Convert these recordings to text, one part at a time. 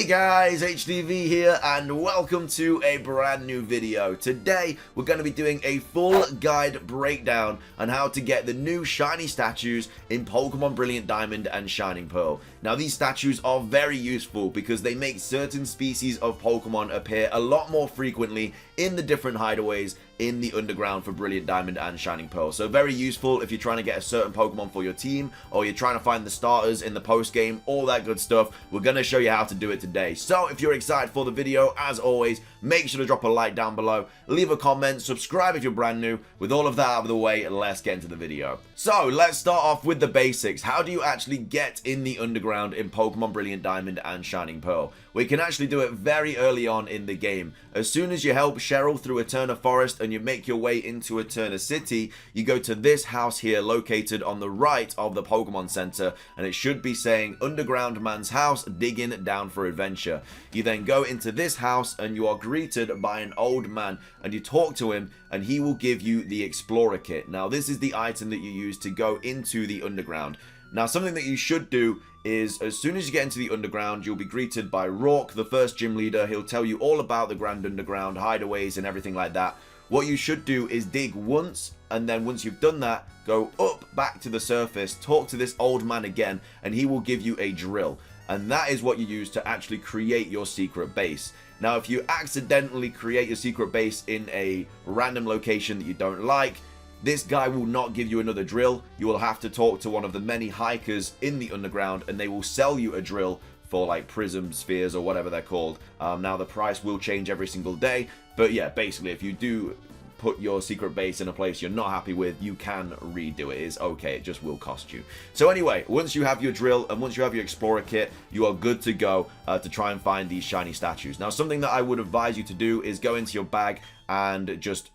Hey guys, HDvee here and welcome to a brand new video. Today we're going to be doing a full guide breakdown on how to get the new shiny statues in Pokemon Brilliant Diamond and Shining Pearl. Now these statues are very useful because they make certain species of Pokemon appear a lot more frequently in the different hideaways in the underground for Brilliant Diamond and Shining Pearl. So very useful if you're trying to get a certain Pokemon for your team, or you're trying to find the starters in the post game, all that good stuff. We're going to show you how to do it today. So if you're excited for the video, as always, make sure to drop a like down below, leave a comment, subscribe if you're brand new. With all of that out of the way, let's get into the video. So let's start off with the basics. How do you actually get in the underground in Pokemon Brilliant Diamond and Shining Pearl? We can actually do it very early on in the game. As soon as you help Cheryl through Eterna Forest and you make your way into Eterna City, you go to this house here located on the right of the Pokemon Center, and it should be saying Underground Man's House, digging down for adventure. You then go into this house and you are greeted by an old man, and you talk to him and he will give you the Explorer Kit. Now this is the item that you use to go into the underground. Now something that you should do is, as soon as you get into the underground, you'll be greeted by Rourke, the first gym leader. He'll tell you all about the Grand Underground, hideaways and everything like that. What you should do is dig once, and then once you've done that, go up back to the surface, talk to this old man again, and he will give you a drill. And that is what you use to actually create your secret base. Now if you accidentally create your secret base in a random location that you don't like, this guy will not give you another drill. You will have to talk to one of the many hikers in the underground, and they will sell you a drill for like prism spheres or whatever they're called. Now the price will change every single day, but yeah, basically if you do put your secret base in a place you're not happy with, you can redo it. It's okay, it just will cost you. So anyway, once you have your drill and once you have your Explorer Kit, you are good to go to try and find these shiny statues. Now something that I would advise you to do is go into your bag and just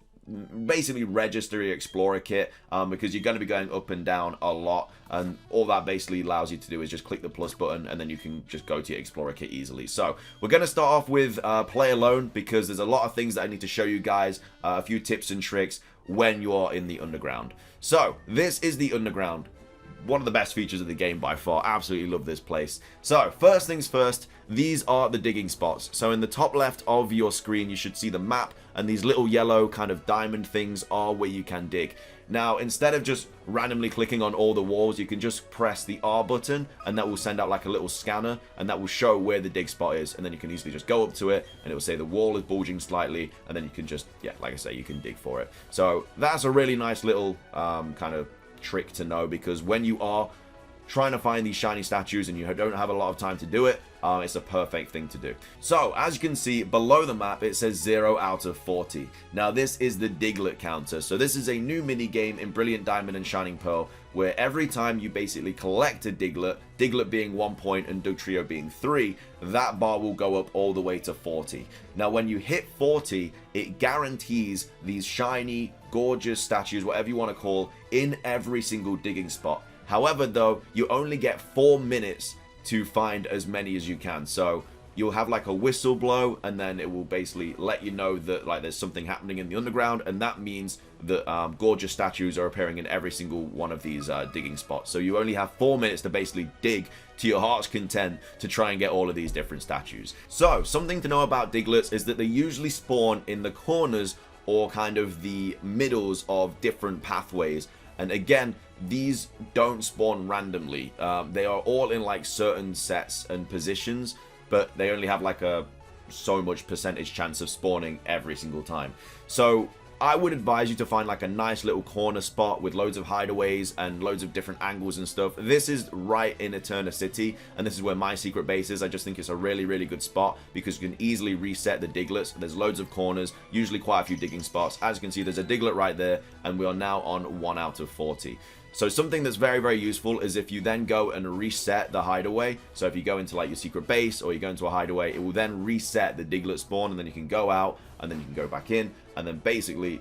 basically register your Explorer Kit, because you're going to be going up and down a lot, and all that basically allows you to do is just click the plus button and then you can just go to your Explorer Kit easily. So we're going to start off with play alone, because there's a lot of things that I need to show you guys, a few tips and tricks when you're in the underground. So this is the underground. One of the best features of the game by far. Absolutely love this place. So first things first, these are the digging spots. So in the top left of your screen you should see the map, and these little yellow kind of diamond things are where you can dig. Now instead of just randomly clicking on all the walls, you can just press the R button and that will send out like a little scanner, and that will show where the dig spot is, and then you can easily just go up to it and it will say the wall is bulging slightly, and then you can just, yeah, like I say, you can dig for it. So that's a really nice little kind of trick to know, because when you are trying to find these shiny statues and you don't have a lot of time to do it, it's a perfect thing to do. So as you can see below the map, it says 0 out of 40. Now this is the Diglett counter. So this is a new mini game in Brilliant Diamond and Shining Pearl, where every time you basically collect a Diglett being 1 point and Dugtrio being 3, that bar will go up all the way to 40. Now when you hit 40, it guarantees these shiny, gorgeous statues, whatever you want to call, in every single digging spot. However though, you only get 4 minutes to find as many as you can. So you'll have like a whistle blow, and then it will basically let you know that like there's something happening in the underground, and that means that gorgeous statues are appearing in every single one of these digging spots. So you only have 4 minutes to basically dig to your heart's content to try and get all of these different statues. So something to know about Digletts is that they usually spawn in the corners or kind of the middles of different pathways. And again, these don't spawn randomly. They are all in like certain sets and positions, but they only have like a so much percentage chance of spawning every single time. So I would advise you to find like a nice little corner spot with loads of hideaways and loads of different angles and stuff. This is right in Eterna City, and this is where my secret base is. I just think it's a really, really good spot because you can easily reset the Digletts. There's loads of corners, usually quite a few digging spots. As you can see, there's a Diglett right there, and we are now on 1 out of 40. So something that's very, very useful is if you then go and reset the hideaway. So if you go into like your secret base or you go into a hideaway, it will then reset the Diglett spawn, and then you can go out and then you can go back in, and then basically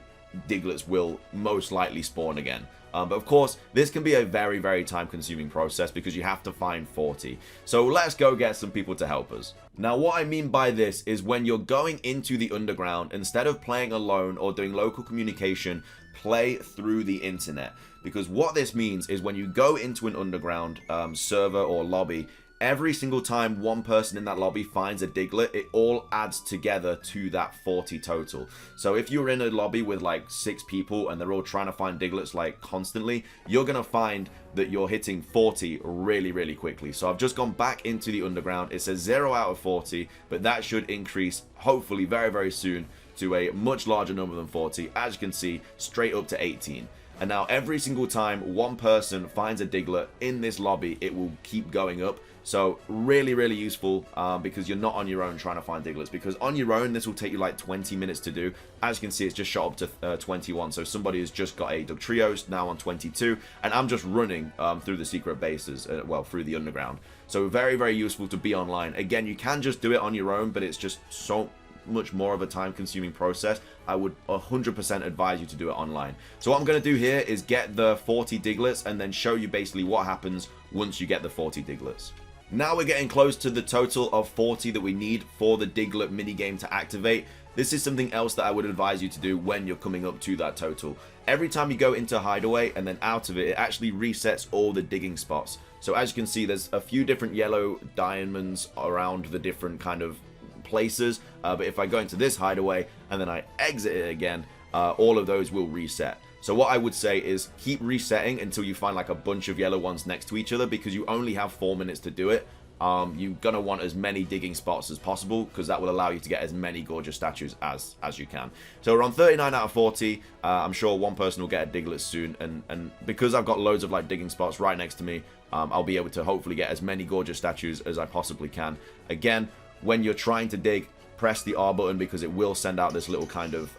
Digletts will most likely spawn again. But of course, this can be a very, very time-consuming process because you have to find 40. So let's go get some people to help us. Now, what I mean by this is when you're going into the underground, instead of playing alone or doing local communication, play through the internet. Because what this means is when you go into an underground server or lobby, every single time one person in that lobby finds a Diglett, it all adds together to that 40 total. So if you're in a lobby with like 6 people and they're all trying to find Digletts like constantly, you're going to find that you're hitting 40 really, really quickly. So I've just gone back into the underground. It says 0 out of 40, but that should increase hopefully very, very soon to a much larger number than 40. As you can see, straight up to 18. And now every single time one person finds a Diglett in this lobby, it will keep going up. So really, really useful because you're not on your own trying to find Digletts. Because on your own, this will take you like 20 minutes to do. As you can see, it's just shot up to 21. So somebody has just got a Dugtrios, now on 22. And I'm just running through the secret bases, well, through the underground. So very, very useful to be online. Again, you can just do it on your own, but it's just so much more of a time-consuming process. I would 100% advise you to do it online. So what I'm going to do here is get the 40 Digletts and then show you basically what happens once you get the 40 Digletts. Now we're getting close to the total of 40 that we need for the Diglett minigame to activate. This is something else that I would advise you to do when you're coming up to that total. Every time you go into Hideaway and then out of it, it actually resets all the digging spots. So as you can see, there's a few different yellow diamonds around the different kind of places, but if I go into this Hideaway and then I exit it again, all of those will reset. So what I would say is keep resetting until you find like a bunch of yellow ones next to each other, because you only have 4 minutes to do it. You're gonna want as many digging spots as possible, because that will allow you to get as many gorgeous statues as you can. So we're on 39 out of 40. I'm sure one person will get a Diglett soon, and because I've got loads of like digging spots right next to me, I'll be able to hopefully get as many gorgeous statues as I possibly can. Again, when you're trying to dig, press the R button, because it will send out this little kind of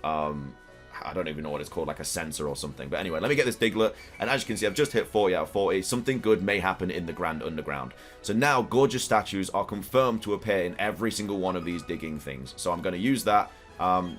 I don't even know what it's called, like a sensor or something. But anyway, let me get this Diglett, and as you can see, I've just hit 40 out of 40. Something good may happen in the Grand Underground. So now gorgeous statues are confirmed to appear in every single one of these digging things. So I'm going to use that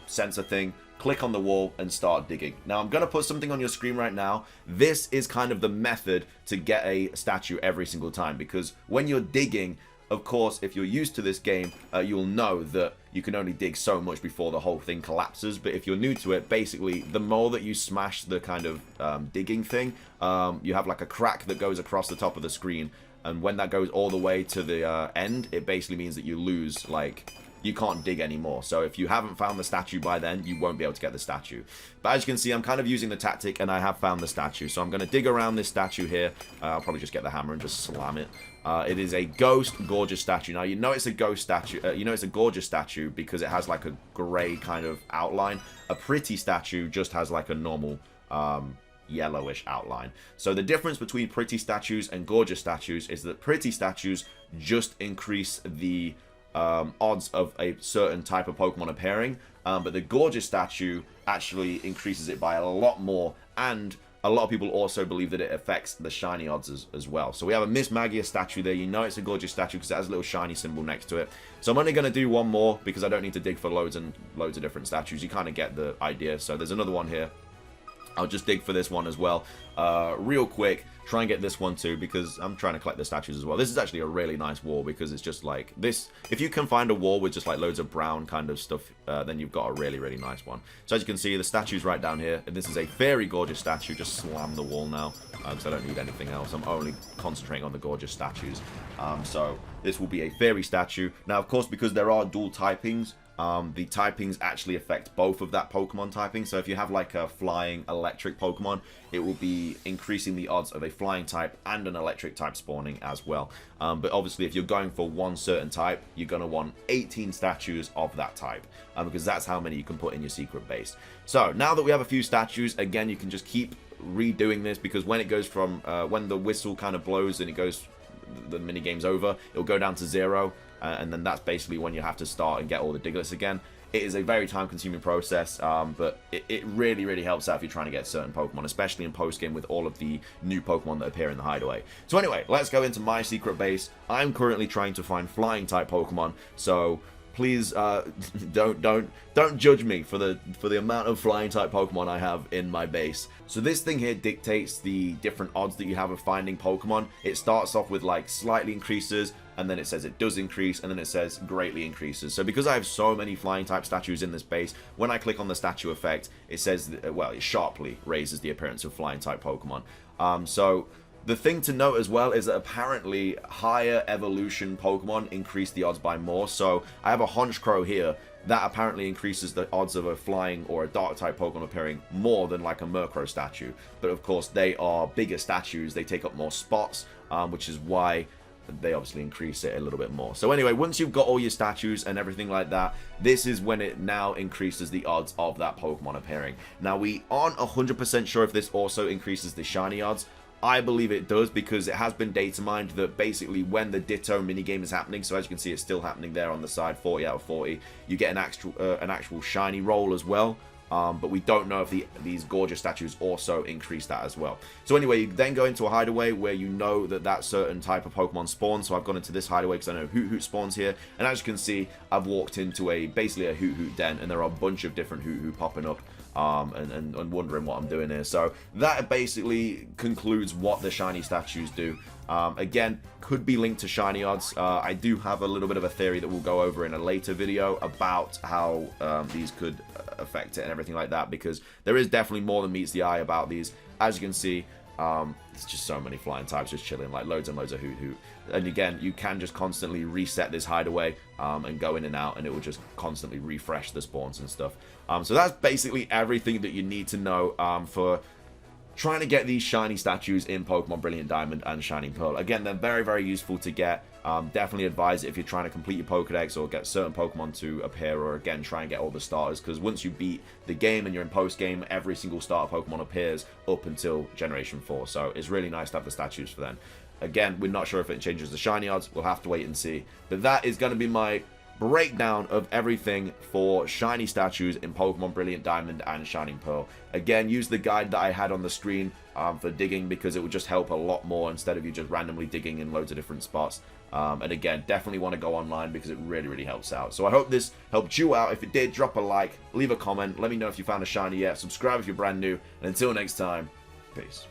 sensor thing, click on the wall and start digging. Now I'm going to put something on your screen right now. This is kind of the method to get a statue every single time, because when you're digging, of course, if you're used to this game, you'll know that you can only dig so much before the whole thing collapses. But if you're new to it, basically, the more that you smash the kind of digging thing, you have like a crack that goes across the top of the screen. And when that goes all the way to the end, it basically means that you lose, like, you can't dig anymore. So if you haven't found the statue by then, you won't be able to get the statue. But as you can see, I'm kind of using the tactic, and I have found the statue. So I'm going to dig around this statue here. I'll probably just get the hammer and just slam it. It is a ghost gorgeous statue. Now, you know it's a ghost statue. You know it's a gorgeous statue because it has like a grey kind of outline. A pretty statue just has like a normal yellowish outline. So the difference between pretty statues and gorgeous statues is that pretty statues just increase the odds of a certain type of Pokemon appearing, but the gorgeous statue actually increases it by a lot more, and a lot of people also believe that it affects the shiny odds as well. So we have a Miss Magia statue there. You know it's a gorgeous statue because it has a little shiny symbol next to it. So I'm only going to do one more because I don't need to dig for loads and loads of different statues. You kind of get the idea. So there's another one here. I'll just dig for this one as well. Real quick, try and get this one too, because I'm trying to collect the statues as well. This is actually a really nice wall, because it's just like this. If you can find a wall with just like loads of brown kind of stuff, then you've got a really, really nice one. So as you can see, the statue's right down here, and this is a very gorgeous statue. Just slam the wall now, because I don't need anything else. I'm only concentrating on the gorgeous statues. So this will be a fairy statue. Now, of course, because there are dual typings, the typings actually affect both of that Pokemon typing. So if you have like a flying electric Pokemon, it will be increasing the odds of a flying type and an electric type spawning as well. But obviously if you're going for one certain type, you're going to want 18 statues of that type, because that's how many you can put in your secret base. So now that we have a few statues, again, you can just keep redoing this, because when it goes from, when the whistle kind of blows and it goes, the minigame's over, it'll go down to 0. And then that's basically when you have to start and get all the Digletts again. It is a very time-consuming process, but it really, really helps out if you're trying to get certain Pokemon, especially in post-game with all of the new Pokemon that appear in the Hideaway. So anyway, let's go into my secret base. I'm currently trying to find Flying-type Pokemon, so please don't judge me for the amount of Flying-type Pokemon I have in my base. So this thing here dictates the different odds that you have of finding Pokemon. It starts off with like slightly increases, and then it says it does increase, and then it says greatly increases. So because I have so many flying type statues in this base, when I click on the statue effect, it says that, well, it sharply raises the appearance of flying type Pokemon. So The thing to note as well is that apparently higher evolution Pokemon increase the odds by more. So I have a Honchkrow here that apparently increases the odds of a flying or a dark type Pokemon appearing more than like a Murkrow statue. But of course they are bigger statues, they take up more spots, which is why they obviously increase it a little bit more. So anyway, once you've got all your statues and everything like that, this is when it now increases the odds of that Pokemon appearing. Now we aren't 100% sure if this also increases the shiny odds. I believe it does, because it has been data mined that basically when the Ditto minigame is happening, so as you can see it's still happening there on the side, 40 out of 40, you get an actual shiny roll as well. But we don't know if these gorgeous statues also increase that as well. So anyway, you then go into a hideaway where you know that certain type of Pokemon spawns. So I've gone into this hideaway because I know Hoot spawns here. And as you can see, I've walked into basically a Hoot den, and there are a bunch of different Hoot popping up. And wondering what I'm doing here. So that basically concludes what the shiny statues do. Again, could be linked to shiny odds. I do have a little bit of a theory that we'll go over in a later video about how these could affect it and everything like that, because there is definitely more than meets the eye about these. As you can see, there's just so many flying types just chilling, like loads and loads of Hoot. And again, you can just constantly reset this hideaway and go in and out, and it will just constantly refresh the spawns and stuff. So that's basically everything that you need to know for trying to get these shiny statues in Pokemon Brilliant Diamond and Shining Pearl. Again, they're very, very useful to get. Definitely advise it if you're trying to complete your Pokedex or get certain Pokemon to appear, or again, try and get all the starters, because once you beat the game and you're in post-game, every single starter Pokemon appears up until Generation 4. So it's really nice to have the statues for them. Again, we're not sure if it changes the shiny odds. We'll have to wait and see. But that is going to be my breakdown of everything for shiny statues in Pokemon Brilliant Diamond and Shining Pearl. Again, use the guide that I had on the screen for digging, because it would just help a lot more instead of you just randomly digging in loads of different spots. And again, definitely want to go online because it really, really helps out. So I hope this helped you out. If it did, drop a like, leave a comment, let me know if you found a shiny yet, subscribe if you're brand new, and until next time, peace.